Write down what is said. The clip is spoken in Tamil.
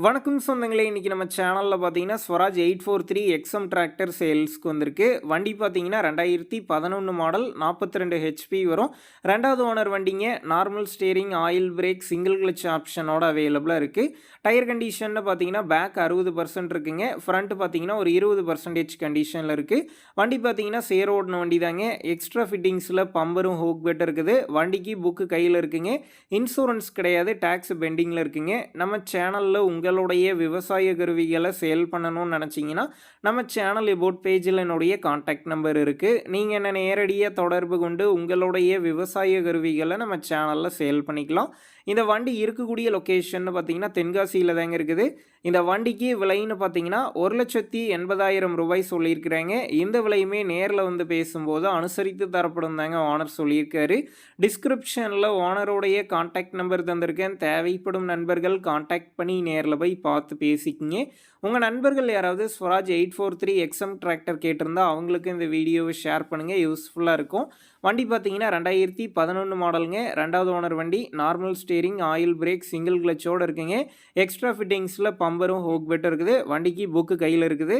வணக்கம் சொந்தங்களே, இன்றைக்கி நம்ம சேனலில் பார்த்தீங்கன்னா ஸ்வராஜ் 843 எக்ஸ்எம் டிராக்டர் சேல்ஸ்க்கு வந்திருக்கு. வண்டி பார்த்தீங்கன்னா 2011 மாடல் 42 ஹெச்பி வரும். ரெண்டாவது ஓனர் வண்டிங்க. Normal steering, oil brake, single clutch ஆப்ஷனோட அவைலபிளாக இருக்குது. டயர் கண்டிஷன்னு பார்த்தீங்கன்னா பேக் 60% இருக்குங்க. ஃப்ரண்ட் பார்த்தீங்கன்னா ஒரு 20% கண்டிஷனில் இருக்குது. வண்டி பார்த்தீங்கன்னா சேர் ஓடின வண்டி தாங்க. எக்ஸ்ட்ரா ஃபிட்டிங்ஸில் பம்பரும் ஹூக் பெட் இருக்குது. வண்டிக்கு புக்கு கையில் இருக்குங்க. இன்சூரன்ஸ் கிடையாது, டேக்ஸ் பெண்டிங்கில் இருக்குங்க. நம்ம சேனலில் உங்களுடைய விவசாய கருவிகளை சேல் பண்ணணும்னு நினச்சிங்கன்னா நம்ம சேனல் எபோட் பேஜில் என்னுடைய காண்டாக்ட் நம்பர் இருக்குது. நீங்கள் என்ன நேரடியாக தொடர்பு கொண்டு உங்களுடைய விவசாய கருவிகளை நம்ம சேனலில் சேல் பண்ணிக்கலாம். இந்த வண்டி இருக்கக்கூடிய லொக்கேஷன் பார்த்தீங்கன்னா தென்காசியில் தாங்க இருக்குது. இந்த வண்டிக்கு விலைன்னு பார்த்தீங்கன்னா 1,80,000 ரூபாய் சொல்லியிருக்கிறாங்க. இந்த விலையுமே நேரில் வந்து பேசும்போது அனுசரித்து தரப்படும் தாங்க ஓனர் சொல்லியிருக்காரு. டிஸ்கிரிப்ஷனில் ஓனருடைய காண்டாக்ட் நம்பர் தந்திருக்கேன். தேவைப்படும் நண்பர்கள் காண்டாக்ட் பண்ணி நேரில் போய் பார்த்து பேசிக்கிங்க. உங்கள் நண்பர்கள் யாராவது ஸ்வராஜ் 843 எக்ஸ்எம் டிராக்டர் கேட்டிருந்தா அவங்களுக்கு இந்த வீடியோவை ஷேர் பண்ணுங்கள், யூஸ்ஃபுல்லாக இருக்கும். வண்டி பார்த்தீங்கன்னா 2011 மாடலுங்க. ரெண்டாவது ஓனர் வண்டி. Normal steering, oil brake, single கிளச்சோடு இருக்குங்க. எக்ஸ்ட்ரா ஃபிட்டிங்ஸில் பம்பரும் ஹூக் பெட்டும் இருக்குது. வண்டிக்கு புக்கு கையில் இருக்குது.